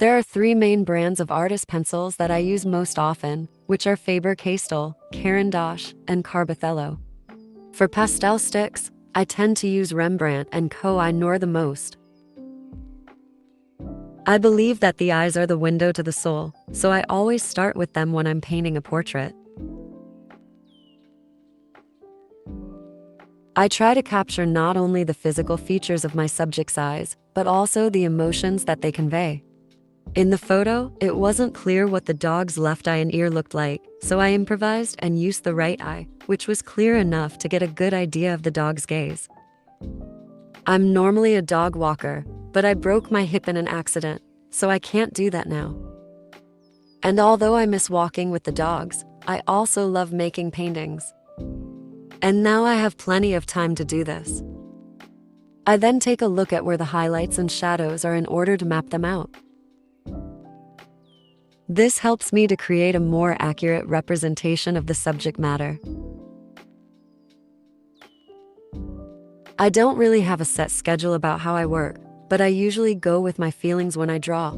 There are three main brands of artist pencils that I use most often, which are Faber-Castell, Caran d'Ache, and Carbothello. For pastel sticks, I tend to use Rembrandt and Co. I Noir the most. I believe that the eyes are the window to the soul, so I always start with them when I'm painting a portrait. I try to capture not only the physical features of my subject's eyes, but also the emotions that they convey. In the photo, it wasn't clear what the dog's left eye and ear looked like, so I improvised and used the right eye, which was clear enough to get a good idea of the dog's gaze. I'm normally a dog walker, but I broke my hip in an accident, so I can't do that now. And although I miss walking with the dogs, I also love making paintings. And now I have plenty of time to do this. I then take a look at where the highlights and shadows are in order to map them out. This helps me to create a more accurate representation of the subject matter. I don't really have a set schedule about how I work, but I usually go with my feelings when I draw.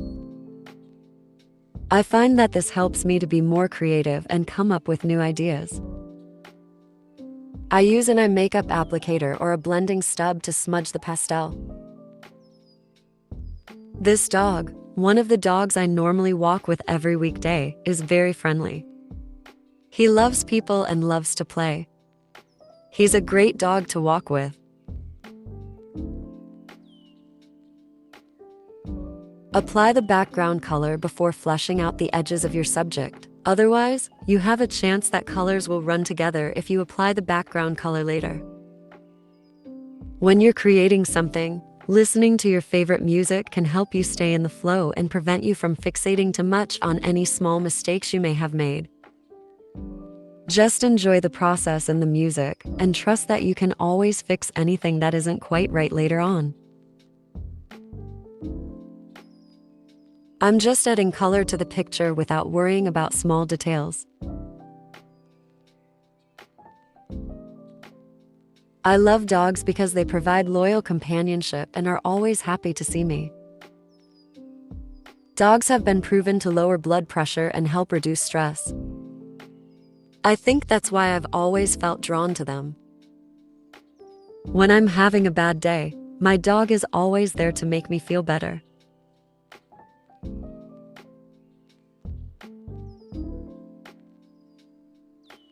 I find that this helps me to be more creative and come up with new ideas. I use an eye makeup applicator or a blending stub to smudge the pastel. This dog, one of the dogs I normally walk with every weekday, is very friendly. He loves people and loves to play. He's a great dog to walk with. Apply the background color before fleshing out the edges of your subject. Otherwise, you have a chance that colors will run together if you apply the background color later. When you're creating something, listening to your favorite music can help you stay in the flow and prevent you from fixating too much on any small mistakes you may have made. Just enjoy the process and the music, and trust that you can always fix anything that isn't quite right later on. I'm just adding color to the picture without worrying about small details. I love dogs because they provide loyal companionship and are always happy to see me. Dogs have been proven to lower blood pressure and help reduce stress. I think that's why I've always felt drawn to them. When I'm having a bad day, my dog is always there to make me feel better.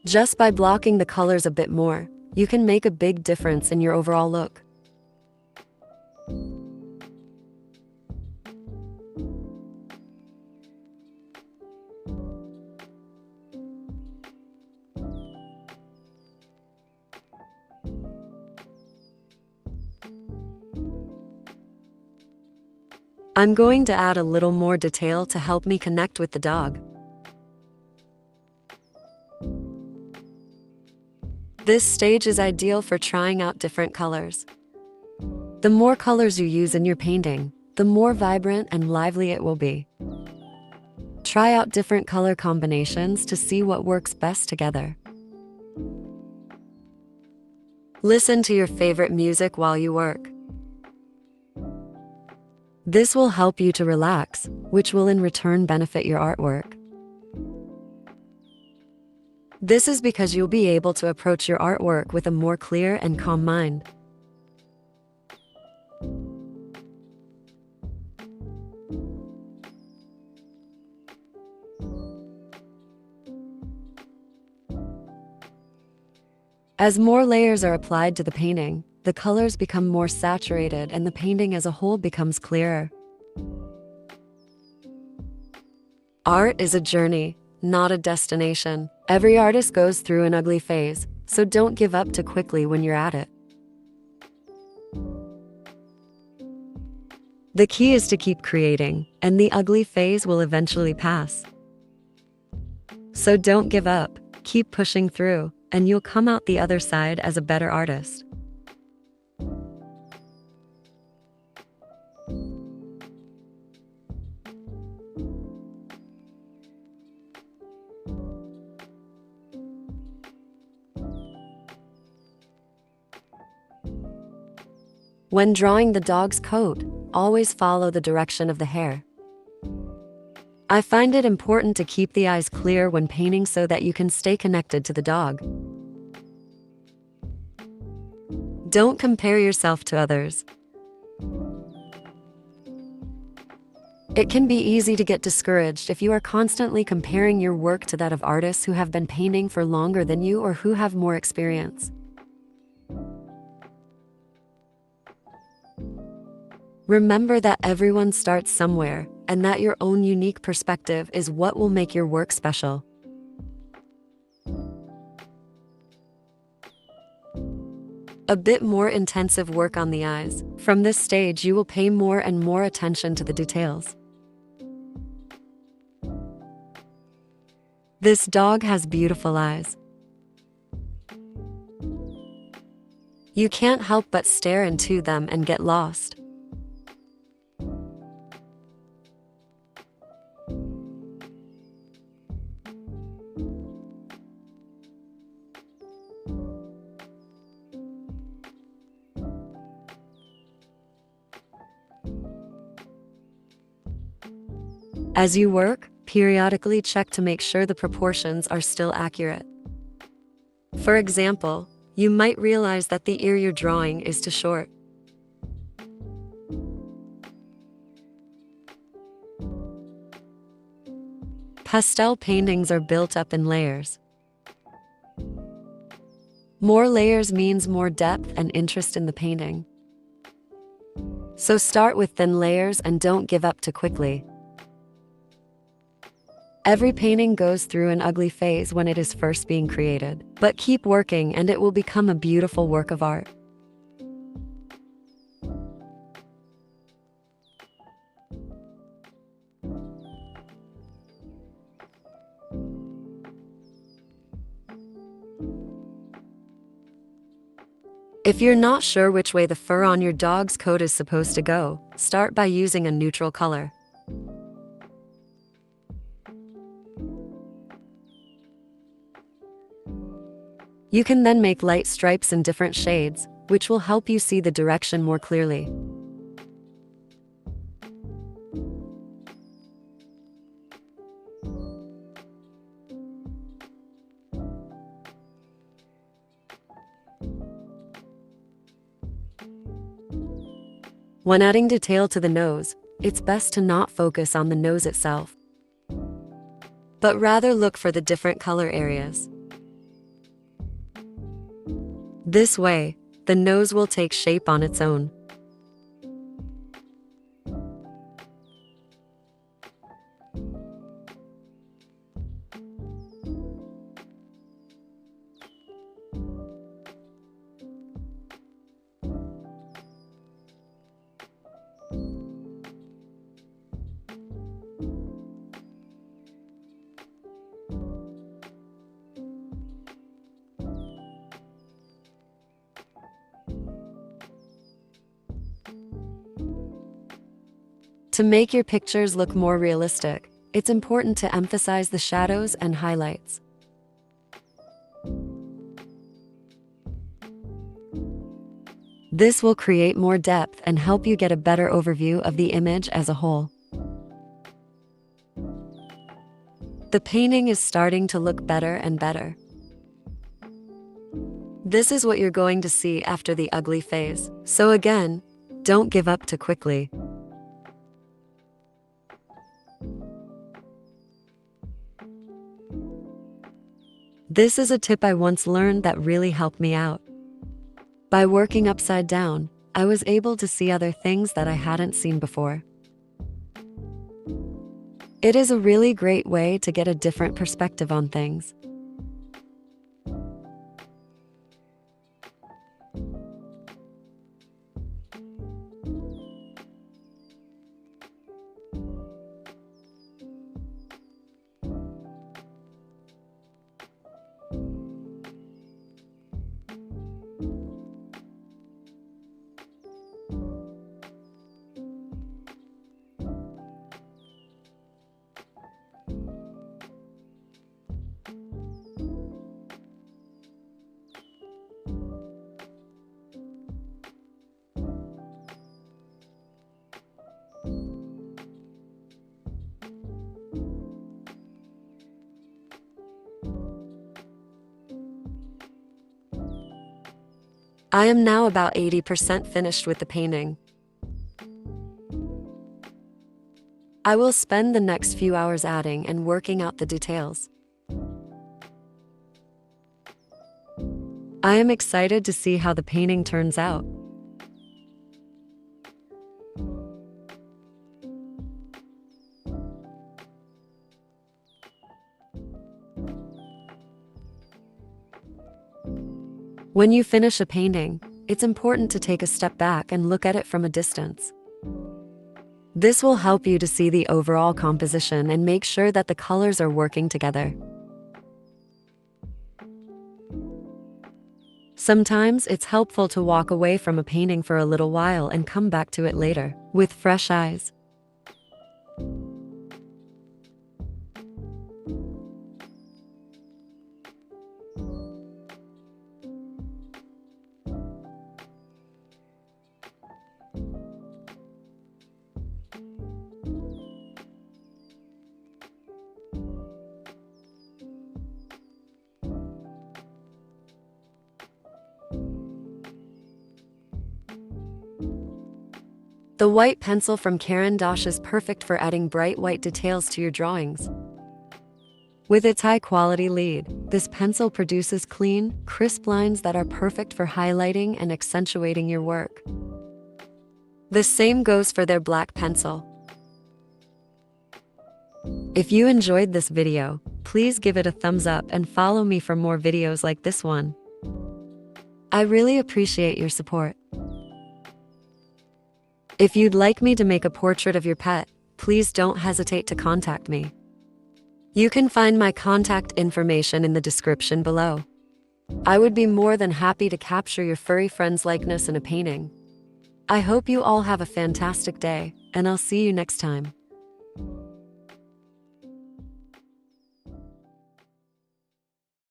Just by blocking the colors a bit more, you can make a big difference in your overall look. I'm going to add a little more detail to help me connect with the dog. This stage is ideal for trying out different colors. The more colors you use in your painting, the more vibrant and lively it will be. Try out different color combinations to see what works best together. Listen to your favorite music while you work. This will help you to relax, which will in return benefit your artwork. This is because you'll be able to approach your artwork with a more clear and calm mind. As more layers are applied to the painting, the colors become more saturated and the painting as a whole becomes clearer. Art is a journey, not a destination. Every artist goes through an ugly phase, so don't give up too quickly when you're at it. The key is to keep creating, and the ugly phase will eventually pass. So don't give up, keep pushing through, and you'll come out the other side as a better artist. When drawing the dog's coat, always follow the direction of the hair. I find it important to keep the eyes clear when painting so that you can stay connected to the dog. Don't compare yourself to others. It can be easy to get discouraged if you are constantly comparing your work to that of artists who have been painting for longer than you or who have more experience. Remember that everyone starts somewhere, and that your own unique perspective is what will make your work special. A bit more intensive work on the eyes. From this stage, you will pay more and more attention to the details. This dog has beautiful eyes. You can't help but stare into them and get lost. As you work, periodically check to make sure the proportions are still accurate. For example, you might realize that the ear you're drawing is too short. Pastel paintings are built up in layers. More layers means more depth and interest in the painting. So start with thin layers and don't give up too quickly. Every painting goes through an ugly phase when it is first being created, but keep working and it will become a beautiful work of art. If you're not sure which way the fur on your dog's coat is supposed to go, start by using a neutral color. You can then make light stripes in different shades, which will help you see the direction more clearly. When adding detail to the nose, it's best to not focus on the nose itself, but rather look for the different color areas. This way, the nose will take shape on its own. To make your pictures look more realistic, it's important to emphasize the shadows and highlights. This will create more depth and help you get a better overview of the image as a whole. The painting is starting to look better and better. This is what you're going to see after the ugly phase. So again, don't give up too quickly. This is a tip I once learned that really helped me out. By working upside down, I was able to see other things that I hadn't seen before. It is a really great way to get a different perspective on things. I am now about 80% finished with the painting. I will spend the next few hours adding and working out the details. I am excited to see how the painting turns out. When you finish a painting, it's important to take a step back and look at it from a distance. This will help you to see the overall composition and make sure that the colors are working together. Sometimes it's helpful to walk away from a painting for a little while and come back to it later, with fresh eyes. The white pencil from Caran d'Ache is perfect for adding bright white details to your drawings. With its high-quality lead, this pencil produces clean, crisp lines that are perfect for highlighting and accentuating your work. The same goes for their black pencil. If you enjoyed this video, please give it a thumbs up and follow me for more videos like this one. I really appreciate your support. If you'd like me to make a portrait of your pet, please don't hesitate to contact me. You can find my contact information in the description below. I would be more than happy to capture your furry friend's likeness in a painting. I hope you all have a fantastic day, and I'll see you next time.